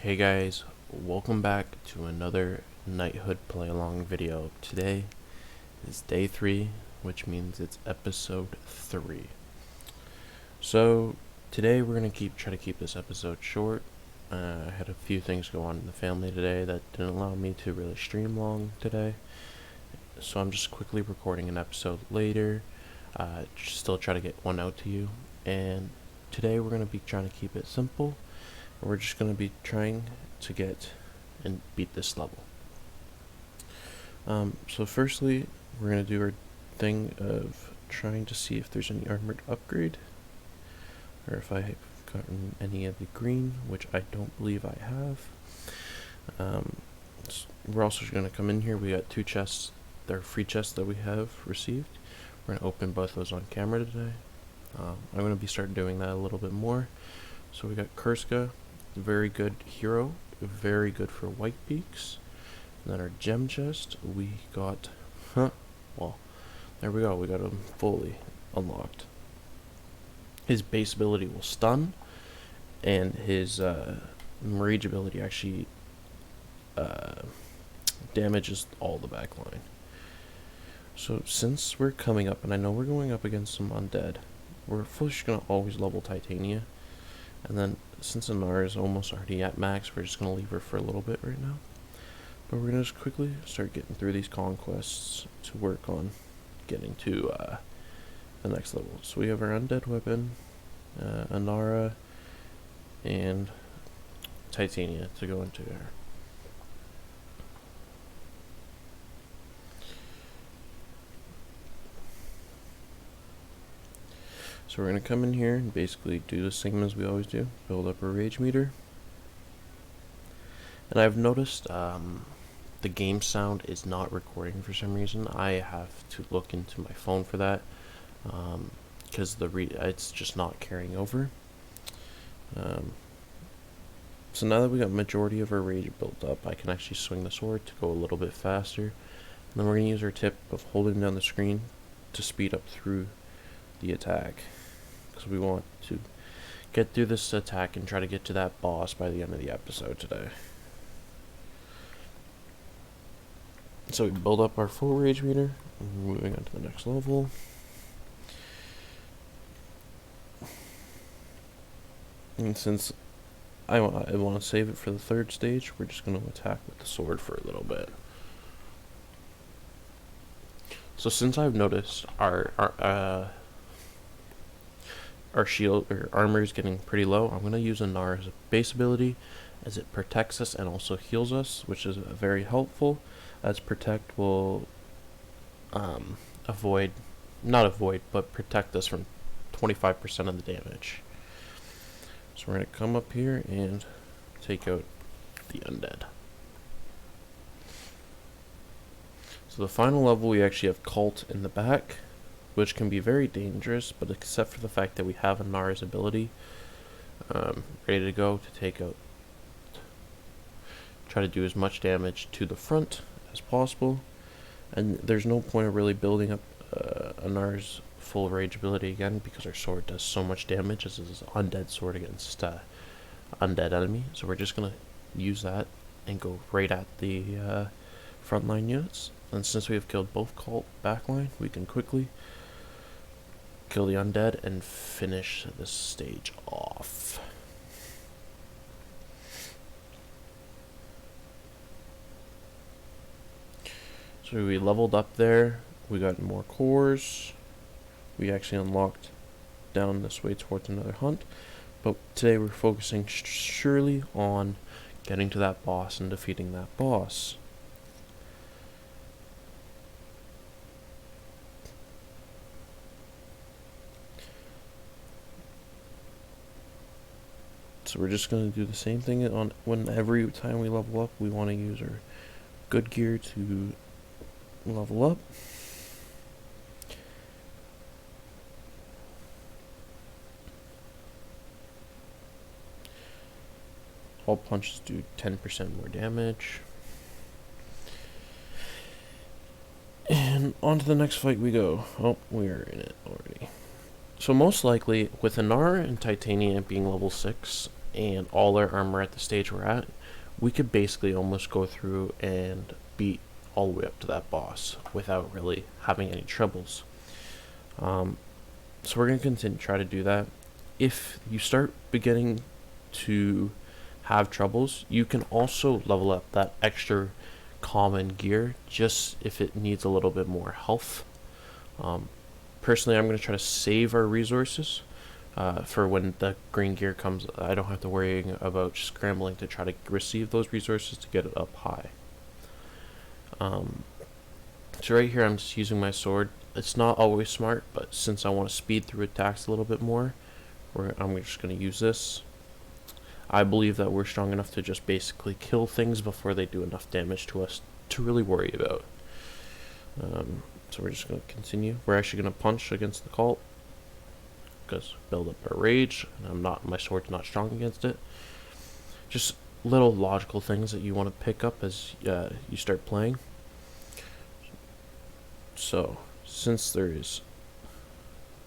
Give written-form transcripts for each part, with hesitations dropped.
Hey guys, welcome back to another Knighthood Play-Along video. Today is day 3, which means it's episode 3. So today we're going to try to keep this episode short. I had a few things go on in the family today that didn't allow me to really stream long today. So I'm just quickly recording an episode later. Still try to get one out to you. And today we're going to be trying to keep it simple. We're just going to be trying to get and beat this level. So firstly, we're going to do our thing of trying to see if there's any armored upgrade, or if I've gotten any of the green, which I don't believe I have. We're also going to come in here. We got 2 chests. They're free chests that we have received. We're going to open both those on camera today. I'm going to be starting doing that a little bit more. So we got Kurska. Very good hero, very good for white peaks. And then our gem chest, we got, well, there we go, we got him fully unlocked. His base ability will stun, and his rage ability actually damages all the back line. So since we're coming up, and I know we're going up against some undead, we're just going to always level Titania. And then, since Anara is almost already at max, we're just going to leave her for a little bit right now. But we're going to just quickly start getting through these conquests to work on getting to the next level. So we have our undead weapon, Anara, and Titania to go into her. So we're going to come in here and basically do the same as we always do. Build up a rage meter. And I've noticed the game sound is not recording for some reason. I have to look into my phone for that. Because it's just not carrying over. So now that we got majority of our rage built up, I can actually swing the sword to go a little bit faster. And then we're going to use our tip of holding down the screen to speed up through the attack. Because we want to get through this attack and try to get to that boss by the end of the episode today. So we build up our full rage meter, and we're moving on to the next level. And since I want to save it for the 3rd stage, we're just going to attack with the sword for a little bit. So since I've noticed our shield or armor is getting pretty low, I'm going to use Anara's base ability, as it protects us and also heals us, which is very helpful, as protect will protect us from 25% of the damage. So we're going to come up here and take out the undead. So the final level, we actually have Cult in the back, which can be very dangerous, but except for the fact that we have Anara's ability ready to go to take out, try to do as much damage to the front as possible, and there's no point of really building up Anara's full rage ability again, because our sword does so much damage as is an undead sword against undead enemy. So we're just gonna use that and go right at the frontline units. And since we have killed both cult backline, we can quickly kill the undead and finish this stage off. So we leveled up there, we got more cores, we actually unlocked down this way towards another hunt, but today we're focusing surely on getting to that boss and defeating that boss. So we're just going to do the same thing when every time we level up, we want to use our good gear to level up. All punches do 10% more damage. And on to the next fight we go. Oh, we're in it already. So most likely, with Anara and Titania being level 6, and all our armor at the stage we're at, we could basically almost go through and beat all the way up to that boss without really having any troubles. So we're going to continue to try to do that. If you start beginning to have troubles, you can also level up that extra common gear just if it needs a little bit more health. Personally, I'm going to try to save our resources for when the green gear comes. I don't have to worry about scrambling to try to receive those resources to get it up high. So right here I'm just using my sword. It's not always smart, but since I want to speed through attacks a little bit more, I'm just going to use this. I believe that we're strong enough to just basically kill things before they do enough damage to us to really worry about. So we're just going to continue. We're actually going to punch against the cult, because build up our rage, and my sword's not strong against it. Just little logical things that you want to pick up as you start playing. So since there's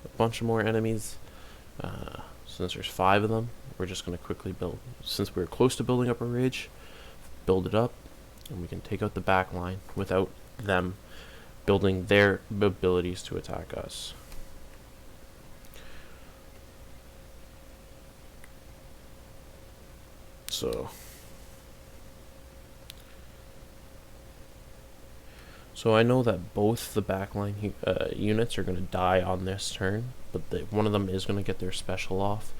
a bunch of more enemies, since there's 5 of them, we're just going to quickly build. Since we're close to building up our rage, build it up, and we can take out the back line without them building their abilities to attack us. So I know that both the backline units are going to die on this turn, but one of them is going to get their special off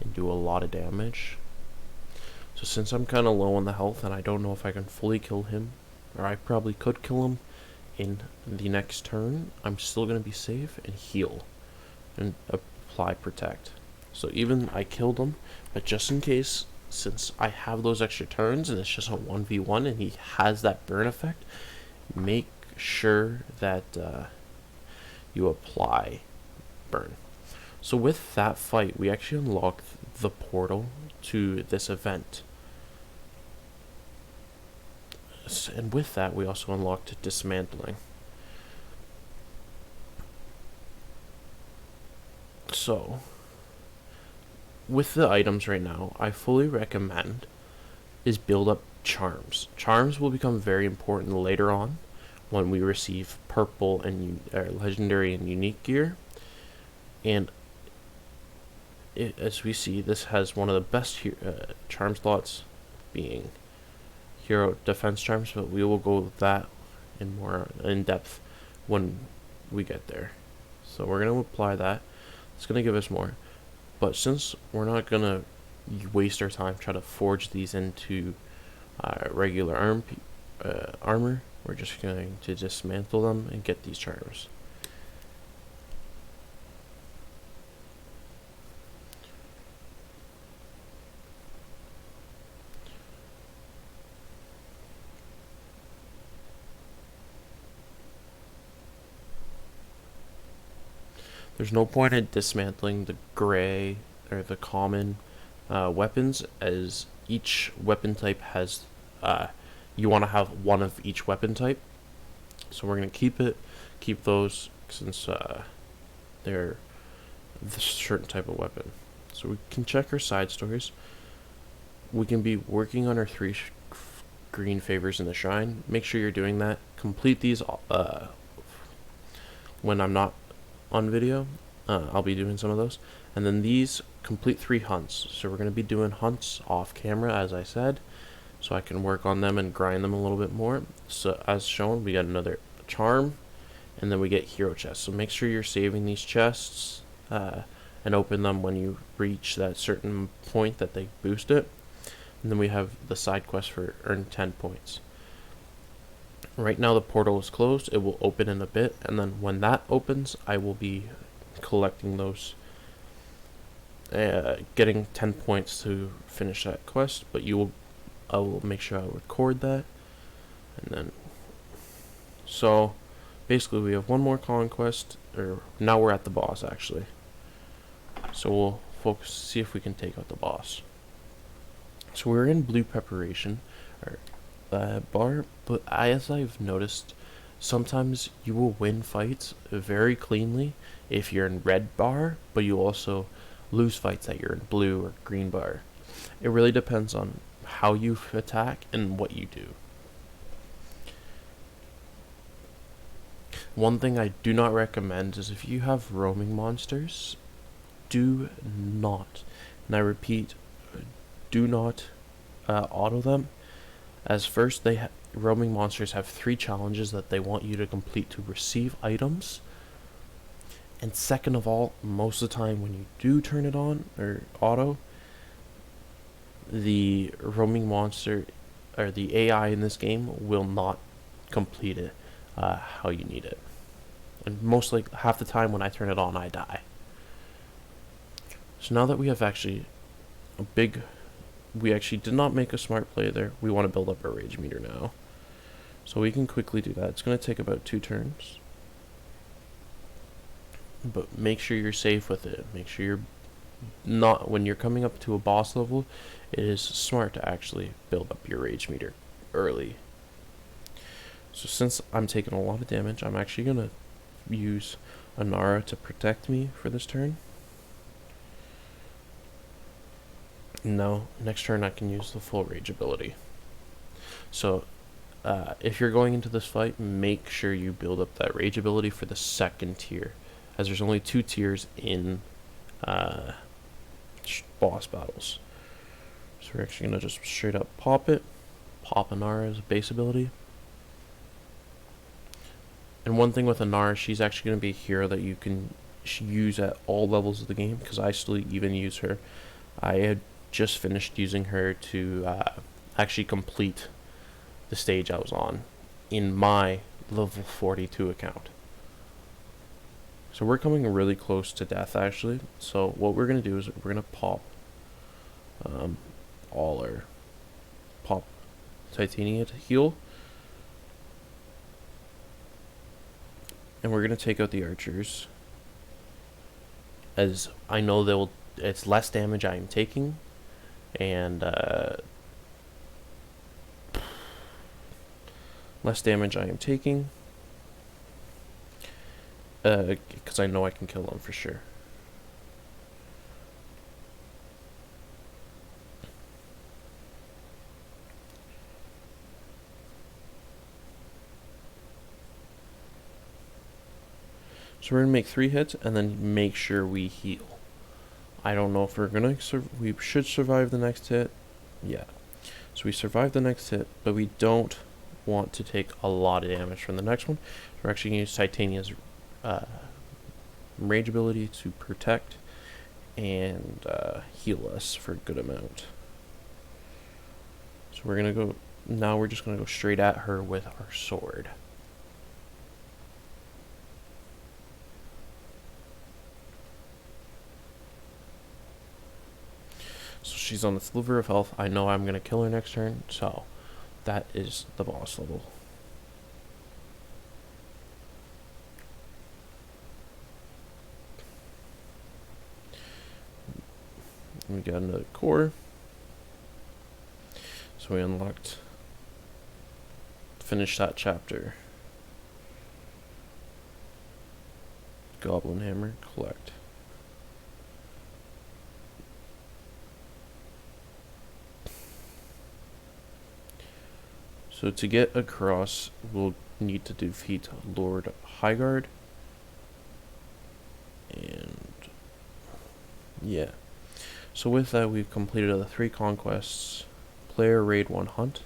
and do a lot of damage. So since I'm kind of low on the health and I don't know if I can fully kill him, or I probably could kill him in the next turn, I'm still going to be safe and heal and apply protect. So even I killed him, but just in case, since I have those extra turns and it's just a 1v1 and he has that burn effect, make sure that you apply burn. So with that fight, we actually unlock the portal to this event. And with that, we also unlocked dismantling. So with the items right now, I fully recommend is build up charms. Charms will become very important later on when we receive purple and legendary and unique gear. And as we see, this has one of the best charm slots, being hero defense charms, but we will go with that in more in depth when we get there. So we're going to apply that. It's going to give us more, but since we're not going to waste our time trying to forge these into regular armor, we're just going to dismantle them and get these charms. There's no point in dismantling the gray or the common weapons, as each weapon type has you want to have one of each weapon type. So we're going to keep those since they're the certain type of weapon. So we can check our side stories. We can be working on our 3 green favors in the shrine. Make sure you're doing that. Complete these when I'm not on video. I'll be doing some of those. And then these, complete 3 hunts. So we're going to be doing hunts off camera, as I said, so I can work on them and grind them a little bit more. So as shown, we got another charm, and then we get hero chests. So make sure you're saving these chests and open them when you reach that certain point that they boost it. And then we have the side quest for earn 10 points. Right now the portal is closed. It will open in a bit, and then when that opens, I will be collecting those, getting 10 points to finish that quest. But I will make sure I record that, and then so basically we have one more conquest, or now we're at the boss actually. So we'll focus, see if we can take out the boss. So we're in blue preparation bar, but as I've noticed, sometimes you will win fights very cleanly if you're in red bar, but you also lose fights that you're in blue or green bar. It really depends on how you attack and what you do. One thing I do not recommend is if you have roaming monsters, do not, and I repeat, do not auto them. As first, roaming monsters have 3 challenges that they want you to complete to receive items. And second of all, most of the time when you do turn it on, or auto, the roaming monster, or the AI in this game, will not complete it how you need it. And mostly, half the time when I turn it on, I die. So now that we have actually we actually did not make a smart play there. We want to build up our rage meter now. So we can quickly do that. It's going to take about 2 turns. But make sure you're safe with it. Make sure you're not, when you're coming up to a boss level, it is smart to actually build up your rage meter early. So since I'm taking a lot of damage, I'm actually going to use Anara to protect me for this turn. No, next turn I can use the full rage ability. So if you're going into this fight, make sure you build up that rage ability for the 2nd tier, as there's only 2 tiers in boss battles. So we're actually going to just straight up pop it, pop Anara's base ability. And one thing with Anara, she's actually going to be a hero that you can use at all levels of the game, because I still even use her. I had just finished using her to actually complete the stage I was on in my level 42 account. So we're coming really close to death actually. So what we're going to do is we're going to pop pop Titania to heal. And we're going to take out the archers, as I know it's less damage I am taking, and less damage I am taking, because I know I can kill them for sure. So we're going to make 3 hits and then make sure we heal. I don't know if we're going to we should survive the next hit. Yeah. So we survive the next hit, but we don't want to take a lot of damage from the next one. We're actually going to use Titania's rage ability to protect and heal us for a good amount. So we're going to go, now we're just going to go straight at her with our sword. So she's on the sliver of health. I know I'm going to kill her next turn, so that is the boss level. We got another core. So we unlocked, finish that chapter. Goblin hammer, collect. So to get across, we'll need to defeat Lord Highguard. And yeah. So with that, we've completed the 3 conquests. Player raid 1 hunt.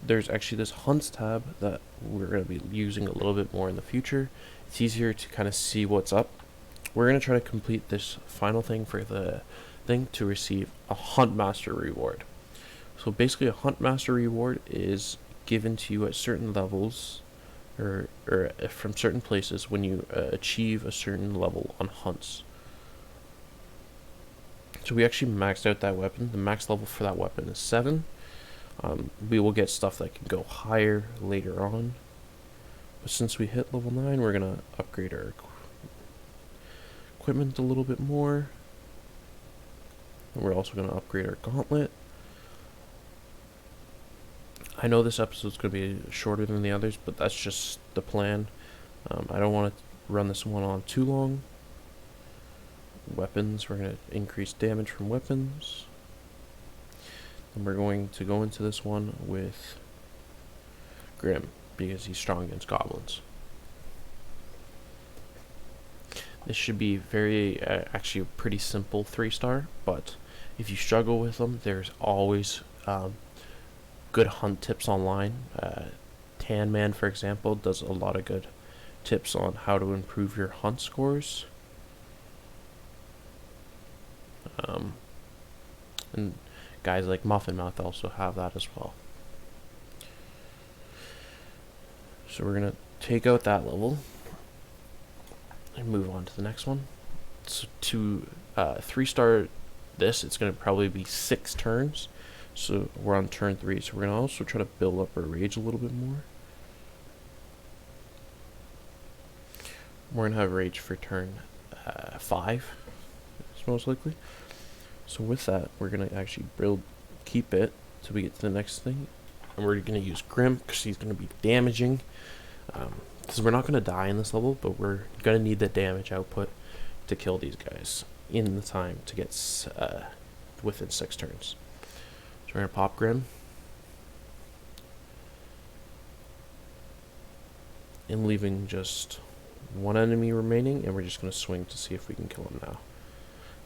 There's actually this hunts tab that we're going to be using a little bit more in the future. It's easier to kind of see what's up. We're going to try to complete this final thing for the thing to receive a hunt master reward. So basically a hunt master reward is given to you at certain levels or from certain places when you achieve a certain level on hunts. So we actually maxed out that weapon. The max level for that weapon is 7. We will get stuff that can go higher later on. But since we hit level 9, we're going to upgrade our equipment a little bit more. And we're also going to upgrade our gauntlet. I know this episode's going to be shorter than the others, but that's just the plan. I don't want to run this one on too long. Weapons, we're going to increase damage from weapons. And we're going to go into this one with Grim, because he's strong against goblins. This should be very, actually a pretty simple 3-star, but if you struggle with them, there's always good hunt tips online. Tan Man, for example, does a lot of good tips on how to improve your hunt scores. And guys like Muffin Mouth also have that as well. So we're going to take out that level and move on to the next one. So to 3-star this, it's going to probably be 6 turns. So we're on turn 3. So we're going to also try to build up our rage a little bit more. We're going to have rage for turn 5, it's most likely. So with that, we're going to actually keep it till we get to the next thing. And we're going to use Grim, because he's going to be damaging. Because we're not going to die in this level, but we're going to need the damage output to kill these guys in the time to get within 6 turns. So we're going to pop Grim. And leaving just 1 enemy remaining, and we're just going to swing to see if we can kill him now.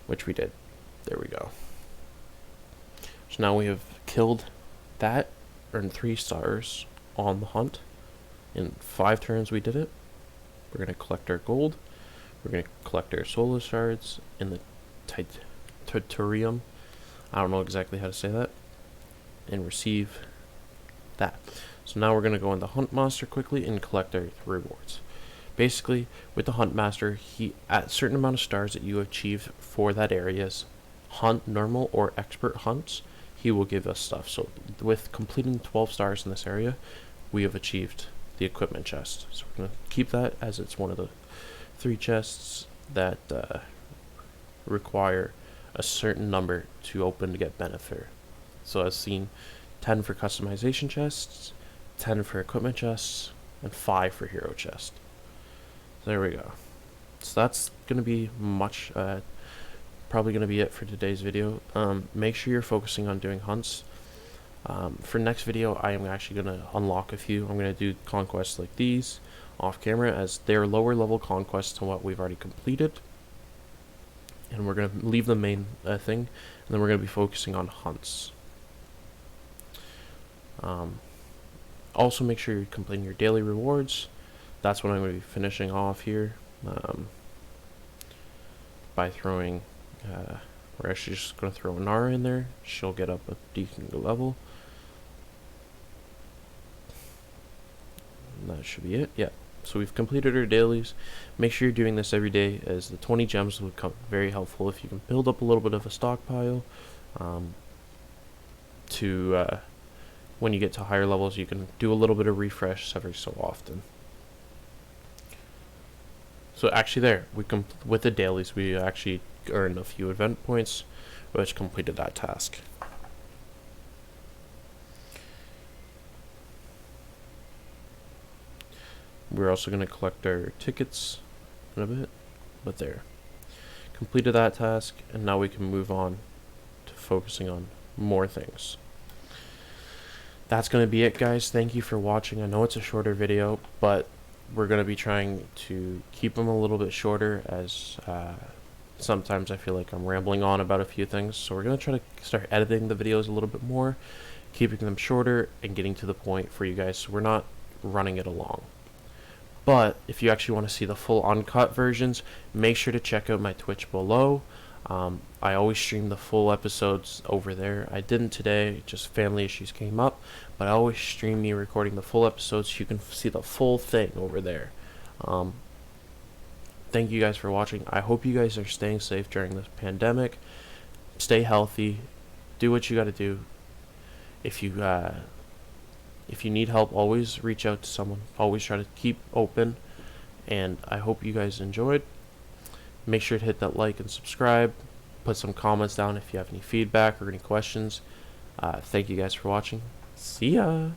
Which we did. There we go. So now we have killed that, earned 3 stars on the hunt. In 5 turns we did it. We're going to collect our gold. We're going to collect our solar shards in the Titanium. I don't know exactly how to say that. And receive that. So now we're going to go into Hunt Master quickly and collect our rewards. Basically, with the Hunt Master, he at a certain amount of stars that you achieve for that area's hunt, normal or expert hunts, he will give us stuff. So with completing 12 stars in this area, we have achieved the equipment chest. So we're going to keep that, as it's one of the 3 chests that require a certain number to open to get benefit. So as seen, 10 for customization chests, 10 for equipment chests, and 5 for hero chest. So there we go. So that's going to be probably going to be it for today's video. Make sure you're focusing on doing hunts. For next video, I am actually going to unlock a few. I'm going to do conquests like these off camera, as they're lower level conquests to what we've already completed. And we're going to leave the main thing, and then we're going to be focusing on hunts. Also make sure you're completing your daily rewards. That's what I'm going to be finishing off here by throwing, we're actually just going to throw Nara in there. She'll get up a decent level. And that should be it. Yeah. So we've completed our dailies. Make sure you're doing this every day, as the 20 gems will become very helpful if you can build up a little bit of a stockpile to when you get to higher levels, you can do a little bit of refresh every so often. So actually there, with the dailies, we actually earned a few event points, which completed that task. We're also going to collect our tickets in a bit, but there. Completed that task, and now we can move on to focusing on more things. That's going to be it, guys. Thank you for watching. I know it's a shorter video, but we're going to be trying to keep them a little bit shorter, as sometimes I feel like I'm rambling on about a few things. So we're going to try to start editing the videos a little bit more, keeping them shorter and getting to the point for you guys, so we're not running it along. But if you actually want to see the full uncut versions, make sure to check out my Twitch below. I always stream the full episodes over there. I didn't today, just family issues came up, but I always stream me recording the full episodes, so you can see the full thing over there. Thank you guys for watching. I hope you guys are staying safe during this pandemic. Stay healthy. Do what you got to do. If you need help, always reach out to someone. Always try to keep open. And I hope you guys enjoyed. Make sure to hit that like and subscribe. Put some comments down if you have any feedback or any questions. Thank you guys for watching. See ya!